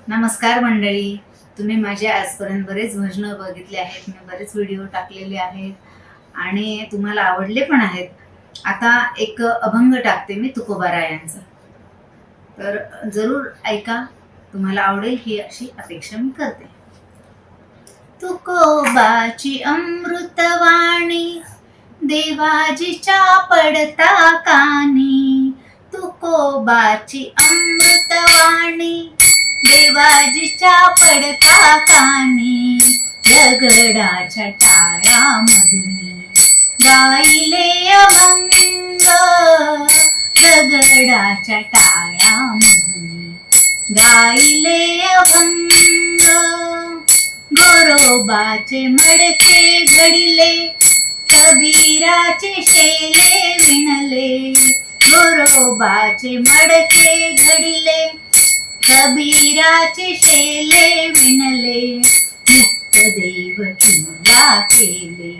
नमस्कार मंडळी, तुम्ही माझे आजपर्यंत बरेच भजनं बघितले आहेत, मी बरेच व्हिडिओ टाकलेले आहेत आणि तुम्हाला आवडले पण आहेत. आता एक अभंग टाकते मी तुकोबारायांचा, तर जरूर ऐका, तुम्हाला आवडेल ही अशी अपेक्षा मी करते. तुकोबाची अमृतवाणी देवाजीच्या पडता कानी, तुकोबाची अमृतवाणी देवाजीच्या पडता कानी, दगडाच्या टाळ्यामधुनी गाईले अभंग, दगडाच्या टाळ्यामधुनी गाईले अभंग. गोरोबाचे मडके घडिले कबीराचे शेले विणले, गोरोबाचे मडके घडिले कबीराचे शेले विणले, मुक्त देवकीला केले,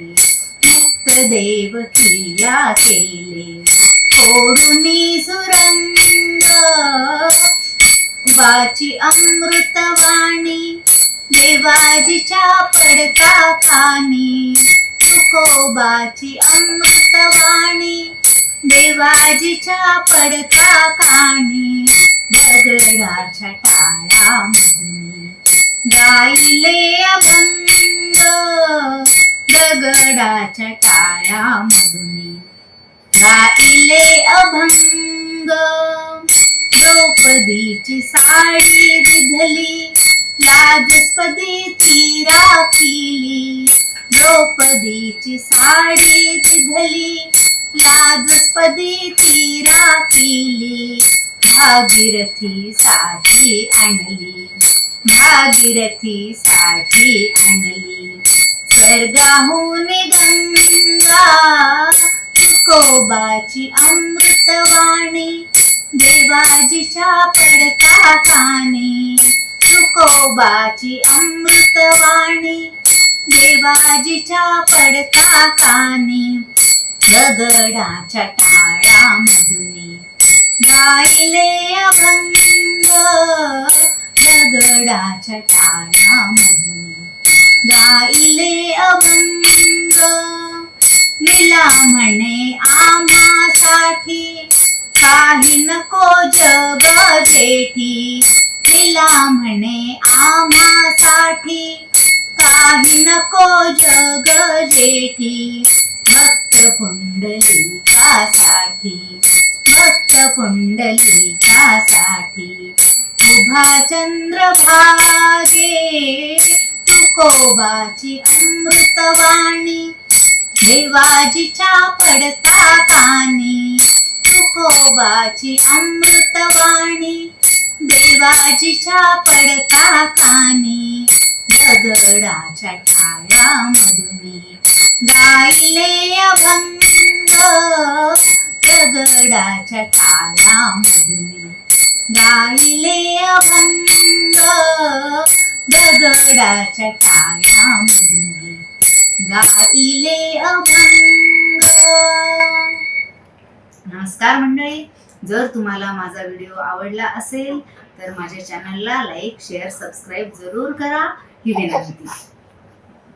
मुक्त देवकीला केले, फोडुनी सुरंग. वाची अमृतवाणी देवाजीच्या पडता कानी, तुकोबाची अमृतवाणी देवाजीच्या पडता कानी, दगडाच्या टाळ्यामधुनी गाईले अभंग, दगडाच्या टाळ्यामधुनी गाईले अभंग. द्रौपदीची साडी दिधली लाजस्पदी ती राखिली, द्रौपदीची साडी दिधली लाजस्पदी ती राखिली, भागीरथी साठी आणली, भागीरथी साठी आणली, स्वर्गाहून गंगा. तुकोबाची अमृतवाणी देवाजीच्या पडता कानी, तुकोबाची अमृतवाणी देवाजीच्या पडता कानी, दगडाच्या टाळ्यामधुनी गाईले अभंग, दगडाच्या टाळ्यामधुनी गाईले अभंग. मिला म्हणे आम्हासाठी काही नको जग जेठी, मिला म्हणे आम्हासाठी काही नको जग जेठी, भक्त पुंडलिकासाठी, भक्त पुंडलिकासाठी उभा चंद्रभागे, तुकोबाची अमृतवाणी देवाजीच्या पडता कानी, तुकोबाची अमृतवाणी देवाजीच्या पडता कानी, दगडाच्या टाळ्यामधुनी गाईले अभंग, दगडाच्या टाळ्यामधुनी गाईले अभंग, दगडाच्या टाळ्यामधुनी गाईले अभंग. नमस्कार मंडळी, जर तुम्हाला माझा व्हिडिओ आवडला असेल तर माझ्या चॅनलला लाईक, शेअर, सबस्क्राईब जरूर करा ही विनंती.